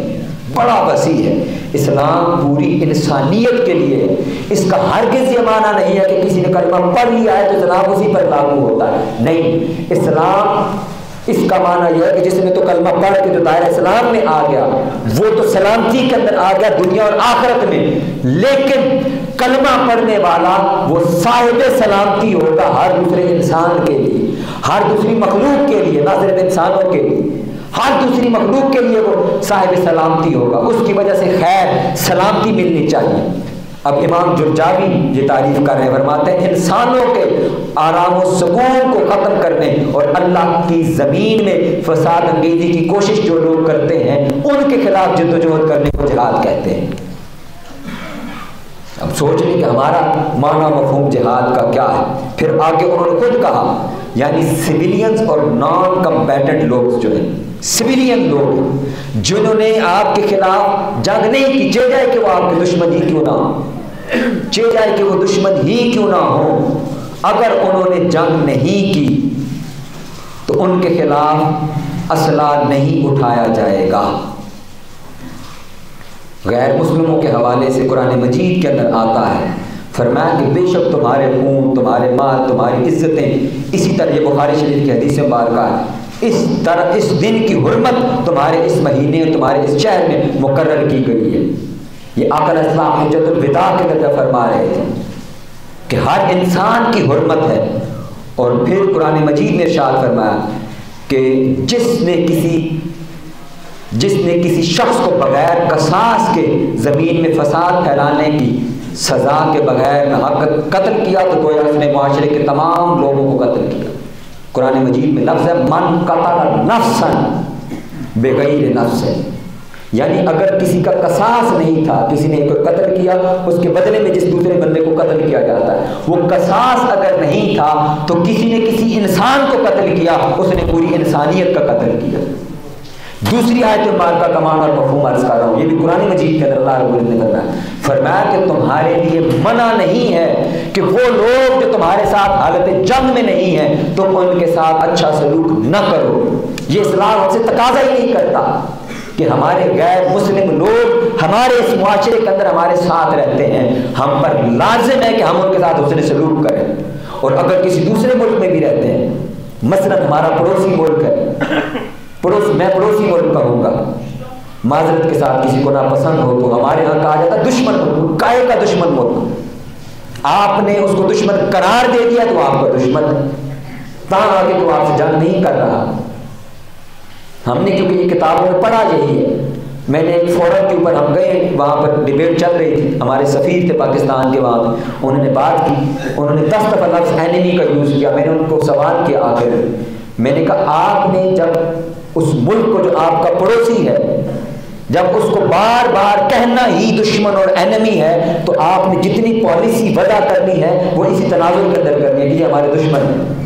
بڑا وسیع ہے۔ اسلام پوری انسانیت کے لیے ہے، اس کا ہرگز یہ معنی نہیں ہے کہ کسی نے کلمہ پڑھ لیا ہے تو جناب اسی پر لاگو ہوتا ہے، نہیں۔ اسلام اس کا معنی یہ ہے کہ جس نے تو کلمہ پڑھ کے جو دائرہ اسلام میں آ گیا وہ تو سلامتی کے اندر آ گیا دنیا اور آخرت میں، لیکن کلمہ پڑھنے والا وہ صاحب سلامتی ہوگا ہر دوسرے انسان کے لیے، ہر دوسری مخلوق کے لیے، نہ صرف انسانوں کے لیے، ہر دوسری مخلوق کے لیے وہ صاحب سلامتی ہوگا، اس کی وجہ سے خیر سلامتی ملنی چاہیے۔ اب امام جرجاوی یہ تعریف کر رہے ہیں، فرماتے ہیں انسانوں کے آرام و سکون کو ختم کرنے اور اللہ کی زمین میں فساد انگیزی کی کوشش جو لوگ کرتے ہیں ان کے خلاف جد و جہد کرنے کو جہاد کہتے ہیں۔ اب سوچ لیں کہ ہمارا معنی مفہوم جہاد کا کیا ہے۔ پھر آگے انہوں نے خود کہا یعنی سویلینز اور نان کمبیٹنٹ لوگ جو ہیں، سویلین لوگ جنہوں نے آپ کے خلاف جنگ نہیں کی، چاہے جائے کہ وہ آپ کے دشمن ہی کیوں نہ ہو، چاہے جائے کہ وہ دشمن ہی کیوں نہ ہو، اگر انہوں نے جنگ نہیں کی تو ان کے خلاف اسلحہ نہیں اٹھایا جائے گا۔ غیر مسلموں کے حوالے سے قرآن مجید کے اندر آتا ہے، فرمایا کہ بے شک تمہارے خون، تمہارے مال، تمہاری عزتیں، اسی طرح یہ بخاری شریف کی حدیث مبارکہ ہے، اس دن کی حرمت تمہارے اس مہینے اور تمہارے اس شہر میں مقرر کی گئی ہے۔ یہ آقا علیہ السلام حجۃ الوداع کے اندر فرما رہے تھے کہ ہر انسان کی حرمت ہے، اور پھر قرآن مجید نے ارشاد فرمایا کہ جس نے کسی شخص کو بغیر قصاص کے زمین میں فساد پھیلانے کی سزا کے بغیر ناحق قتل کیا تو گویا اس نے معاشرے کے تمام لوگوں کو قتل کیا۔ قرآن مجید میں لفظ ہے من قتل نفسا بغیر نفس، یعنی اگر کسی کا قصاص نہیں تھا، کسی نے کوئی قتل کیا، اس کے بدلے میں جس دوسرے بندے کو قتل کیا جاتا ہے، وہ قصاص اگر نہیں تھا تو کسی نے کسی انسان کو قتل کیا، اس نے پوری انسانیت کا قتل کیا۔ دوسری آیت مبارکہ کا معنی اور مفہوم عرض کر رہا ہوں، یہ بھی قرآن مجید کے اندر اللہ رب العزت نے کرنا ہے، فرمایا کہ تمہارے لیے منع نہیں ہے کہ وہ لوگ جو تمہارے ساتھ حالت جنگ میں نہیں ہیں تم ان کے ساتھ اچھا سلوک نہ کرو۔ یہ اسلام ہم سے تقاضا ہی نہیں کرتا کہ ہمارے غیر مسلم لوگ ہمارے اس معاشرے کے اندر ہمارے ساتھ رہتے ہیں، ہم پر لازم ہے کہ ہم ان کے ساتھ حسن سلوک کریں، اور اگر کسی دوسرے ملک میں بھی رہتے ہیں، مثلا ہمارا پڑوسی ملک ہے، میں پڑوسی ملک کا ہوں گا، معذرت کے ساتھ کسی کو ناپسند ہو تو ہمارے ہاں کہا جاتا ہے دشمن ملک، کائے کا دشمن ملک، آپ نے اس کو دشمن قرار دے دیا تو آپ کا دشمن ہے، تاں آگے تو آپ سے جنگ نہیں کر رہا۔ ہم نے کیونکہ یہ کتابوں میں پڑھا یہی ہے، میں نے ایک فورم کے اوپر ہم گئے، وہاں پر ڈیبیٹ چل رہی تھی، ہمارے سفیر تھے پاکستان کے وہاں، انہوں نے بات کی، انہوں نے 10 دفعہ لفظ اینیمی کا یوز کیا، میں نے ان کو سوال کیا آخر میں نے کہا آپ نے جب اس ملک کو جو آپ کا پڑوسی ہے جب اس کو بار بار کہنا ہی دشمن اور اینمی ہے تو آپ نے جتنی پالیسی وضع کرنی ہے وہ اسی تناظر کے اندر کرنی ہے کہ یہ ہمارے دشمن ہیں۔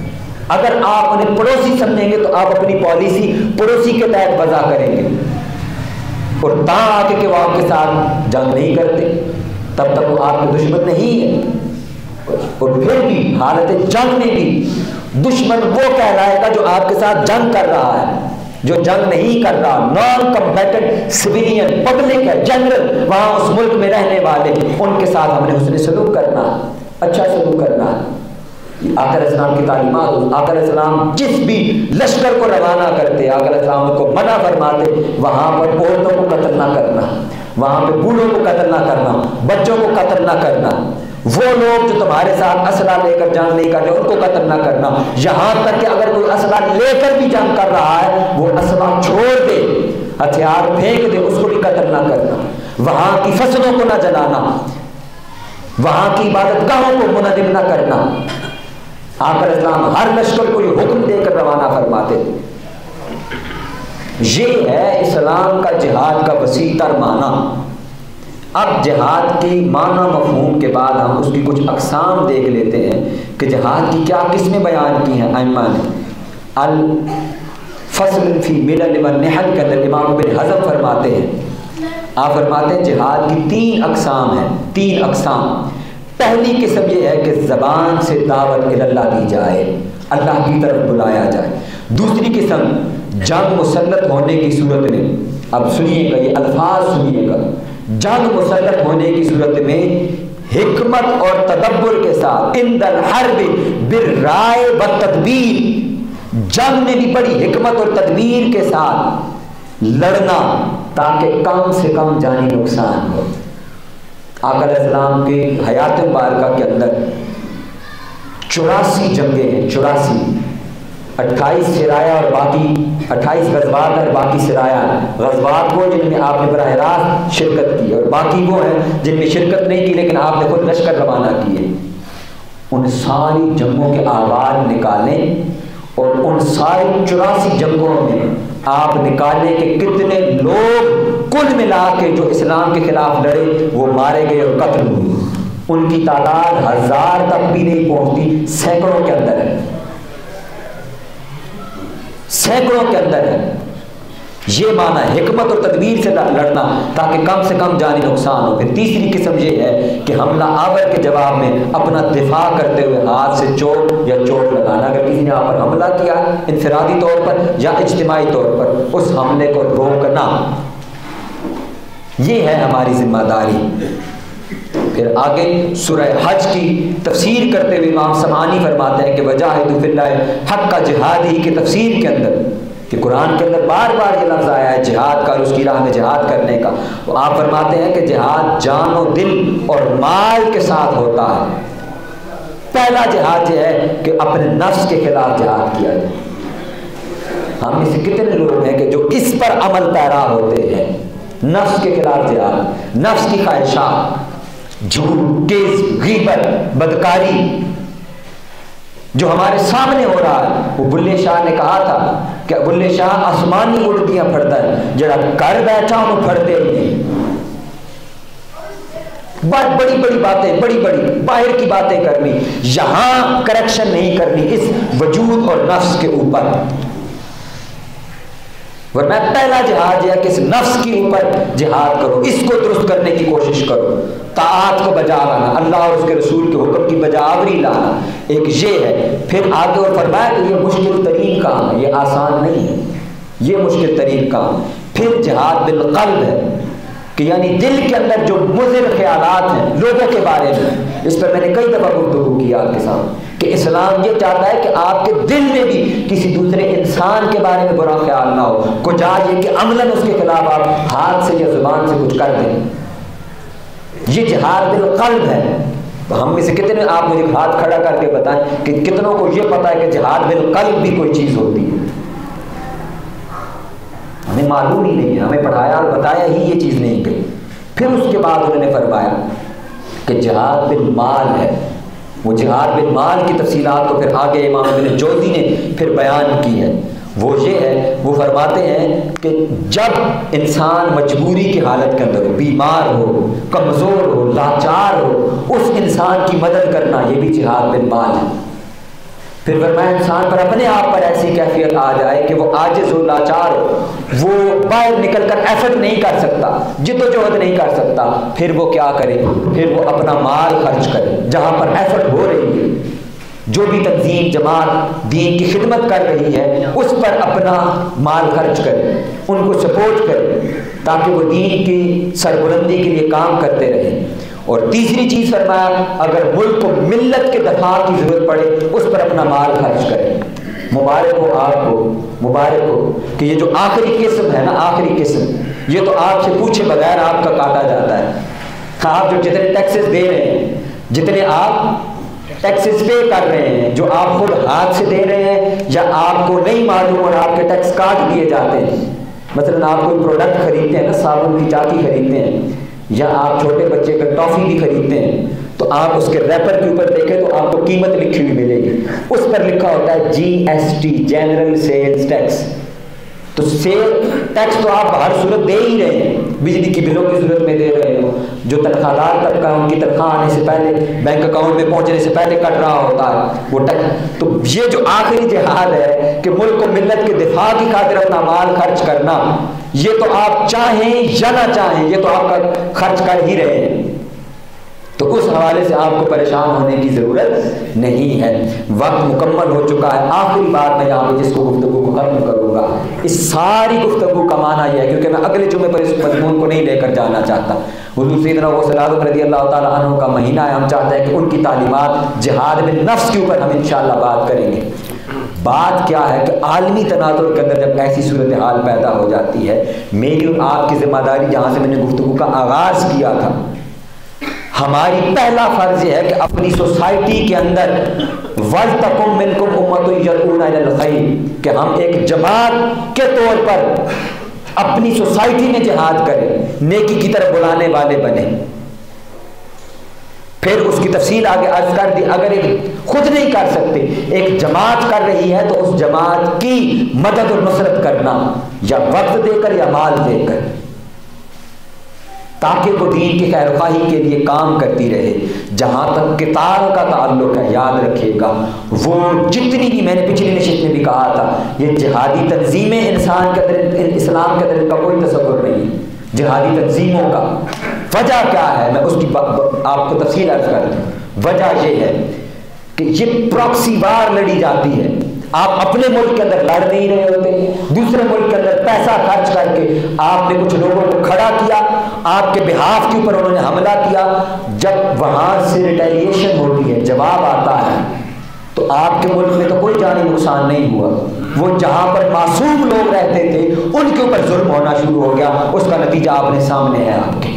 اگر آپ انہیں پڑوسی سمجھیں گے تو آپ اپنی پالیسی پڑوسی کے تحت وضع کریں گے، اور تاں آ کے وہ آپ کے ساتھ جنگ نہیں کرتے تب تک وہ آپ کے دشمن نہیں ہے۔ اور پھر بھی حالت جنگ میں بھی دشمن وہ کہلائے گا جو آپ کے ساتھ جنگ کر رہا ہے۔ جو جنگ نہیں کر رہا، نان کمبیٹنٹ سویلین پبلک ہے، جنرل وہاں اس ملک میں رہنے والے، ان کے ساتھ ہم نے حسن سلوک کرنا، اچھا سلوک کرنا۔ آقا علیہ السلام کی تعلیمات، آقا علیہ السلام جس بھی لشکر کو روانہ کرتے، آقا علیہ السلام کو منع فرماتے وہاں پر عورتوں کو قتل نہ کرنا، وہاں پہ بوڑھوں کو قتل نہ کرنا، بچوں کو قتل نہ کرنا، وہ لوگ جو تمہارے ساتھ اسلحہ لے کر جنگ نہیں کر رہے ان کو قتل نہ کرنا، یہاں تک کہ اگر کوئی اسلحہ لے کر بھی جنگ کر رہا ہے وہ اسلحہ چھوڑ دے، ہتھیار پھینک دے، اس کو بھی قتل نہ کرنا، وہاں کی فصلوں کو نہ جلانا، وہاں کی عبادت گاہوں کو منہدم نہ کرنا۔ آقا علیہ السلام ہر لشکر کو یہ حکم دے کر روانہ فرماتے تھے۔ یہ ہے اسلام کا جہاد کا وسیع تر معنی۔ اب جہاد کی معنی مفہوم کے بعد ہم اس کی کچھ اقسام دیکھ لیتے ہیں کہ جہاد کی کیا قسمیں بیان کی ہیں ائمہ نے۔ الفصل فی ملل والنحل کے اندر امام ابن حزم فرماتے ہیں، آپ فرماتے ہیں جہاد کی 3 اقسام ہیں، 3 اقسام۔ پہلی قسم یہ ہے کہ زبان سے دعوت اللہ دی جائے، اللہ کی طرف بلایا جائے۔ دوسری قسم جنگ مسلط ہونے کی صورت میں، اب سنیے گا یہ الفاظ سنیے گا، جنگ مسلط ہونے کی صورت میں حکمت اور تدبر کے ساتھ عند الحرب بالرائے والتدبیر، جنگ میں بھی بڑی حکمت اور تدبیر کے ساتھ لڑنا تاکہ کم سے کم جانی نقصان ہو۔ آقا علیہ السلام کی حیات مبارکہ کے اندر 84 جنگیں ہیں، 84، 28 سرایا اور باقی 28 غزوات اور باقی سرایا، غزوات وہ جن میں آپ نے براہ راست شرکت کی اور باقی وہ ہیں جن میں شرکت نہیں کی لیکن آپ نے خود لشکر روانہ کیے۔ ان ساری جنگوں کے آغاز نکالیں اور ان ساری 84 جنگوں میں آپ نکالیں کہ کتنے لوگ کل ملا کے جو اسلام کے خلاف لڑے وہ مارے گئے اور قتل ہوئے، ان کی تعداد 1000 تک بھی نہیں پہنچتی، سینکڑوں کے اندر ہے، سینکڑوں کے اندر ہے۔ یہ معنی حکمت اور تدبیر سے لڑنا تاکہ کم سے کم جانی نقصان ہو۔ پھر تیسری قسم یہ ہے کہ حملہ آور کے جواب میں اپنا دفاع کرتے ہوئے ہاتھ سے چوٹ یا چوٹ لگانا، اگر کسی نے آپ پر حملہ کیا انفرادی طور پر یا اجتماعی طور پر اس حملے کو روکنا، یہ ہے ہماری ذمہ داری۔ پھر آگے سورہ حج کی تفسیر کرتے ہوئے امام سمعانی فرماتے ہیں کہ وجاہدوا فی اللہ حق جہادہ کی تفسیر کے اندر کہ قرآن کے اندر بار بار یہ لفظ آیا ہے جہاد کا اور اس کی راہ میں جہاد کرنے کا، تو آپ فرماتے ہیں کہ جہاد جان و دل اور مال کے ساتھ ہوتا ہے۔ پہلا جہاد یہ ہے کہ اپنے نفس کے خلاف جہاد کیا جائے۔ ہم میں سے کتنے لوگ ہیں کہ جو اس پر عمل پیرا ہوتے ہیں، نفس کے خلاف جہاد، نفس کی خواہشات، جھوٹ، کذب، غیبت، بدکاری جو ہمارے سامنے ہو رہا ہے۔ وہ بلے شاہ نے کہا تھا کہ بلے شاہ آسمانی الٹیاں پھڑتا ہے، جڑا کر بیٹھا انہوں پھڑتے نہیں۔ بڑی بڑی باتیں، بڑی بڑی باہر کی باتیں کرنی، یہاں کریکشن نہیں کرنی اس وجود اور نفس کے اوپر۔ ورنہ پہلا جہاد یہ ہے کہ اس نفس کے اوپر جہاد کرو، اس کو درست کرنے کی کوشش کرو، طاعات کو بجا لانا، اللہ اور اس کے رسول کے حکم کی بجاوری لانا، ایک یہ ہے۔ پھر آگے اور فرمایا کہ یہ مشکل ترین کام ہے، یہ آسان نہیں ہے، یہ مشکل ترین کام۔ پھر جہاد بالقلب ہے کہ یعنی دل کے اندر جو مضر خیالات ہیں لوگوں کے بارے میں، اس پر میں نے کئی دفعہ گفتگو کی آپ کے سامنے کہ اسلام یہ چاہتا ہے کہ آپ کے دل میں بھی کسی دوسرے انسان کے بارے میں برا خیال نہ ہو، کجا یہ کہ عملاً اس کے خلاف آپ ہاتھ سے یا زبان سے کچھ کر دیں۔ یہ جہاد بالقلب ہے۔ ہم میں سے کتنے آپ مجھے ہاتھ کھڑا کر کے بتائیں کہ کتنوں کو یہ پتا ہے کہ جہاد بالقلب بھی کوئی چیز ہوتی ہے؟ ہمیں معلوم ہی نہیں ہے، ہمیں پڑھایا اور بتایا ہی یہ چیز نہیں گئی۔ پھر اس کے بعد انہوں نے فرمایا کہ جہاد بالمال ہے۔ وہ جہاد بالمال کی تفصیلات کو پھر آگے امام ابن جوزی نے پھر بیان کی ہے۔ وہ یہ ہے، وہ فرماتے ہیں کہ جب انسان مجبوری کی حالت کے اندر ہو، بیمار ہو، کمزور ہو، لاچار ہو، اس انسان کی مدد کرنا یہ بھی جہاد بالمال ہے۔ پھر فرمایا انسان پر اپنے آپ پر ایسی کیفیت آ جائے کہ وہ عاجز ہو، لاچار ہو، وہ باہر نکل کر ایفرٹ نہیں کر سکتا، جد و جہد نہیں کر سکتا، پھر وہ کیا کرے؟ پھر وہ اپنا مال خرچ کرے، جہاں پر ایفرٹ ہو رہی ہے، جو بھی تنظیم جماعت دین کی خدمت کر رہی ہے اس پر اپنا مال خرچ کرے، ان کو سپورٹ کرے تاکہ وہ دین کی سربلندی کے لیے کام کرتے رہیں۔ اور تیسری چیز فرمایا اگر ملک کو ملت کے دفاع کی ضرورت پڑے اس پر اپنا مال خرچ کرے۔ مبارک ہو آپ کو، مبارک ہو کہ یہ جو آخری قسم ہے نا، آخری قسم، یہ تو آپ سے پوچھے بغیر آپ کا کاٹا جاتا ہے۔ آپ جو جتنے ٹیکسز دے رہے ہیں، جتنے آپ ٹیکسز پے کر رہے ہیں، جو آپ خود ہاتھ سے دے رہے ہیں یا آپ کو نہیں معلوم اور آپ کے ٹیکس کاٹ دیے جاتے ہیں، مثلا آپ کوئی پروڈکٹ خریدتے ہیں نا، صابن کی چاکی خریدتے ہیں یا آپ چھوٹے بچے کا ٹافی بھی خریدتے ہیں، تو آپ اس کے ریپر کے اوپر دیکھیں تو آپ کو قیمت لکھی ہوئی ملے گی، اس پر لکھا ہوتا ہے GST، جنرل سیلز ٹیکس۔ تو سیل ٹیکس تو آپ ہر صورت دے ہی رہے ہیں، بجلی کی بلوں کی صورت میں دے رہے ہو، جو تنخواہ دار طبقہ ان کی تنخواہ آنے سے پہلے بینک اکاؤنٹ میں پہنچنے سے پہلے کٹ رہا ہوتا ہے وہ ٹیکس۔ تو یہ جو آخری جہاد ہے کہ ملک و ملت کے دفاع کی خاطر اپنا مال خرچ کرنا، یہ تو آپ چاہیں یا نہ چاہیں یہ تو آپ کا خرچ کر ہی رہے ہیں۔ تو اس حوالے سے آپ کو پریشان ہونے کی ضرورت نہیں ہے۔ وقت مکمل ہو چکا ہے۔ آخری بات میں یہاں پہ جس کو گفتگو کو ختم کروں گا، اس ساری گفتگو کا معنی یہ ہے، کیونکہ میں اگلے جمعے پر اس مضمون کو نہیں لے کر جانا چاہتا۔ حضور سیدنا غوث اعظم رضی اللہ تعالیٰ عنہ کا مہینہ ہے، ہم چاہتے ہیں کہ ان کی تعلیمات جہاد بالنفس کے اوپر ہم انشاءاللہ بات کریں گے۔ بات کیا ہے کہ عالمی تناظر کے اندر جب ایسی صورتحال پیدا ہو جاتی ہے، میری اور آپ کی ذمہ داری، جہاں سے میں نے گفتگو کا آغاز کیا تھا، ہماری پہلا فرض یہ ہے کہ اپنی سوسائٹی کے اندر وَلْتَكُن مِّنْكُمْ أُمَّةٌ يَدْعُونَ إِلَى الْخَيْرِ، کہ ہم ایک جماعت کے طور پر اپنی سوسائٹی میں جہاد کریں، نیکی کی طرف بلانے والے بنیں۔ پھر اس کی تفصیل آگے عرض کر دی، اگر ایک خود نہیں کر سکتے، ایک جماعت کر رہی ہے تو اس جماعت کی مدد اور نصرت کرنا، یا وقت دے کر یا مال دے کر، تاکہ وہ دین کی خیر خواہی کے لیے کام کرتی رہے۔ جہاں تک قتال کا تعلق ہے، یاد رکھیے گا، وہ جتنی بھی، میں نے پچھلی نشست میں بھی کہا تھا، یہ جہادی تنظیمیں انسان کے اندر، اسلام کے اندر ان کا کوئی تصور نہیں ہے۔ جہادی تنظیموں کا وجہ کیا ہے، میں اس کی آپ کو تفصیل عرض کر دوں۔ وجہ یہ ہے کہ یہ پراکسی وار لڑی جاتی ہے۔ آپ اپنے ملک کے اندر لڑ نہیں رہے ہوتے، دوسرے ملک کے اندر پیسہ خرچ کر کے آپ نے کچھ لوگوں کو کھڑا کیا، آپ کے بہاف کے اوپر انہوں نے حملہ کیا، جب وہاں سے ریٹیلیشن ہوتی ہے، جواب آتا ہے، تو آپ کے ملک میں تو کوئی جانی نقصان نہیں ہوا، وہ جہاں پر معصوم لوگ رہتے تھے ان کے اوپر ظلم ہونا شروع ہو گیا۔ اس کا نتیجہ آپ نے سامنے ہے آپ کے،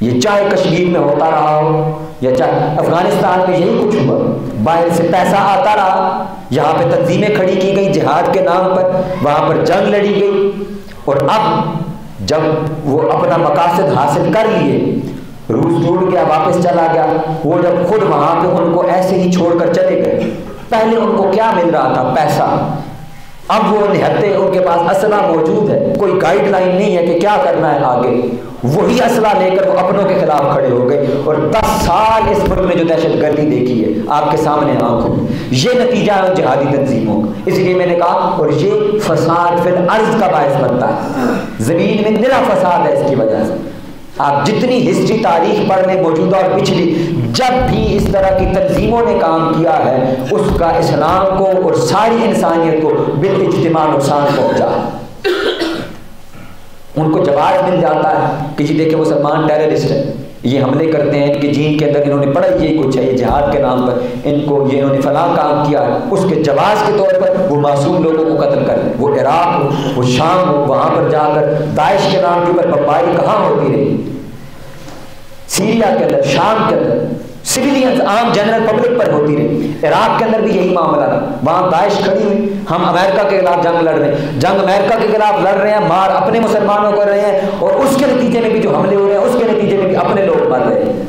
یہ چاہے کشمیر میں ہوتا رہا ہو یا چاہے افغانستان میں یہی کچھ ہوا، باہر سے پیسہ آتا رہا، یہاں پہ تنظیمیں کھڑی کی گئی جہاد کے نام پر، وہاں پر جنگ لڑی گئی، اور اب جب وہ اپنا مقاصد حاصل کر لیے، روس ٹوٹ گیا، واپس چلا گیا، وہ جب خود وہاں پہ ان کو ایسے ہی چھوڑ کر چلے گئے، پہلے ان کو کیا مل رہا تھا؟ پیسہ۔ اب وہ نہتے، ان کے پاس اسلحہ موجود ہے، کوئی گائیڈ لائن نہیں ہے کہ کیا کرنا ہے آگے، وہی اسلحہ لے کر وہ اپنوں کے خلاف کھڑے ہو گئے، اور 10 سال اس ملک میں جو دہشت گردی دیکھی ہے آپ کے سامنے آنکھوں میں، یہ نتیجہ ہے جہادی تنظیموں کا۔ اس لیے میں نے کہا، اور یہ فساد فی الارض کا باعث بنتا ہے، زمین میں نرا فساد ہے اس کی وجہ سے۔ آپ جتنی ہسٹری تاریخ پڑھ لیں، موجودہ اور پچھلی، جب بھی اس طرح کی تنظیموں نے کام کیا ہے، اس کا اسلام کو اور ساری انسانیت کو بالاجتماع نقصان پہنچا ہے۔ ان کو جواب مل جاتا ہے کہ جی دیکھیں مسلمان ٹیررسٹ ہیں، یہ حملے کرتے ہیں، ان کے جین کے اندر انہوں نے پڑھا یہ کچھ ہے، یہ جہاد کے نام پر ان کو یہ انہوں نے فلاں کام کیا ہے، اس کے جواز کے طور پر وہ معصوم لوگوں کو قتل کر دیں، وہ عراق ہو، وہ شام ہو، وہاں پر جا کر داعش کے نام کے اوپر بمباری کہاں ہوتی رہی، سیریا کے اندر، شام کے اندر، سویلینز عام جنرل پبلک پر ہوتی رہی، عراق کے اندر بھی یہی معاملہ رہا، وہاں داعش کھڑی ہوئی، ہم امریکہ کے خلاف جنگ لڑ رہے ہیں، جنگ امریکہ کے خلاف لڑ رہے ہیں، مار اپنے مسلمانوں کر رہے ہیں، اور اس کے نتیجے میں بھی جو حملے ہو رہے ہیں اس کے نتیجے میں بھی اپنے لوگ مر رہے ہیں۔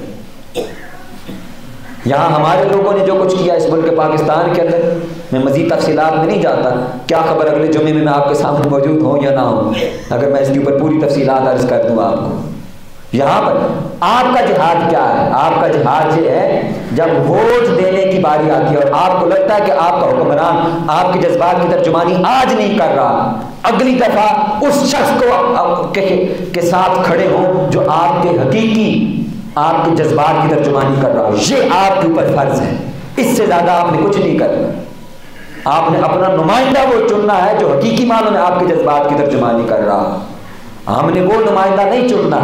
یہاں ہمارے لوگوں نے جو کچھ کیا اس ملک پاکستان کے اندر، میں مزید تفصیلات میں نہیں جاتا، کیا خبر اگلے جمعے میں آپ کے سامنے موجود ہوں یا نہ ہوں، اگر میں اس کے اوپر پوری تفصیلات عرض کر دوں آپ کو۔ یہاں پر آپ کا جہاد کیا ہے؟ آپ کا جہاد یہ ہے جب ووٹ دینے کی باری آتی ہے اور آپ کو لگتا ہے کہ آپ کا حکمران آپ کے جذبات کی ترجمانی آج نہیں کر رہا، اگلی دفعہ اس شخص کو کے ساتھ کھڑے ہوں جو آپ کے حقیقی آپ کے جذبات کی ترجمانی کر رہا ہو۔ یہ آپ کے اوپر فرض ہے، اس سے زیادہ آپ نے کچھ نہیں کرنا۔ آپ نے اپنا نمائندہ وہ چننا ہے جو حقیقی معنوں میں آپ کے جذبات کی ترجمانی کر رہا ہو۔ ہم نے وہ نمائندہ نہیں چننا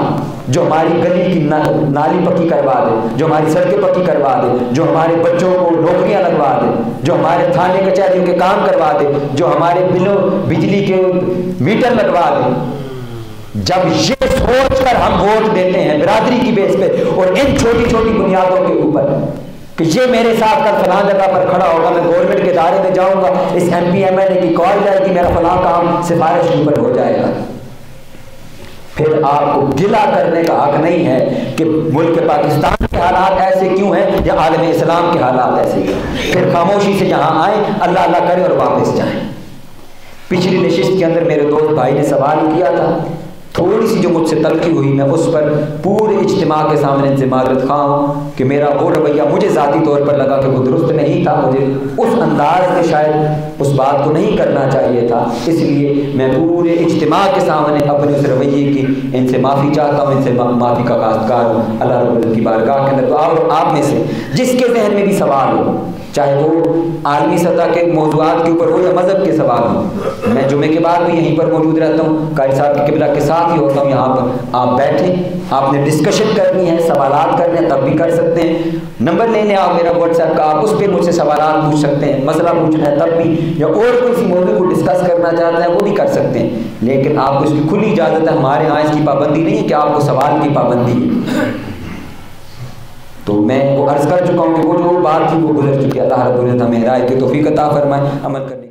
جو ہماری گلی کی نالی پکی کروا دے، جو ہماری سڑکیں پکی کروا دے، جو ہمارے بچوں کو نوکریاں لگوا دے، جو ہمارے تھانے کچہریوں کے کام کروا دے، جو ہمارے بجلی کے میٹر لگوا دے۔ جب یہ سوچ کر ہم ووٹ دیتے ہیں برادری کی بیس پہ اور ان چھوٹی چھوٹی بنیادوں کے اوپر کہ یہ میرے ساتھ کل فلاں جگہ پر کھڑا ہوگا، میں گورنمنٹ کے ادارے میں جاؤں گا، اس M P M L A کی کال جائے گی، میرا فلاں کام سفارش کے اوپر ہو جائے گا، پھر آپ کو گلہ کرنے کا حق نہیں ہے کہ ملک پاکستان کے حالات ایسے کیوں ہیں یا عالم اسلام کے حالات ایسے کیوں ہیں۔ پھر خاموشی سے جہاں آئیں اللہ اللہ کریں اور واپس جائیں۔ پچھلی نشست کے اندر میرے دوست بھائی نے سوال کیا تھا، تھوڑی سی جو مجھ سے تلخی ہوئی، میں اس پر پورے اجتماع کے سامنے ان سے معذرت خواہ ہوں کہ میرا وہ رویہ مجھے ذاتی طور پر لگا کہ وہ درست نہیں تھا، مجھے اس انداز میں شاید اس بات کو نہیں کرنا چاہیے تھا، اس لیے میں پورے اجتماع کے سامنے اپنے اس رویے کی ان سے معافی چاہتا ہوں، ان سے معافی کا خواستگار ہوں اللہ رب العزت کی بارگاہ کے اندر۔ تو آپ میں سے جس کے ذہن میں بھی سوال ہو، چاہے وہ عالمی سطح کے موضوعات کے اوپر ہو یا مذہب کے سوال ہو، میں جمعے کے بعد بھی یہیں پر موجود رہتا ہوں، قاری صاحب کی قبلہ کے ساتھ ہی ہوتا ہوں یہاں پر۔ آپ بیٹھیں، آپ نے ڈسکشن کرنی ہے، سوالات کرنے ہیں تب بھی کر سکتے ہیں، نمبر لے لیں آپ میرا واٹس ایپ کا، آپ اس پہ مجھ سے سوالات پوچھ سکتے ہیں، مسئلہ پوچھنا ہے تب بھی، یا اور کوئی سی موضوع کو ڈسکس کرنا چاہتے ہیں وہ بھی کر سکتے ہیں، لیکن آپ کو اس کی کھلی اجازت ہے، ہمارے یہاں اس کی پابندی نہیں ہے کہ آپ کو سوال کی پابندی ہے۔ تو میں وہ عرض کر چکا ہوں کہ وہ جو بات تھی وہ گزر چکی ہے، اللہ رب العزت ہمیں ہدایت کی توفیق عطا فرمائے عمل کرنے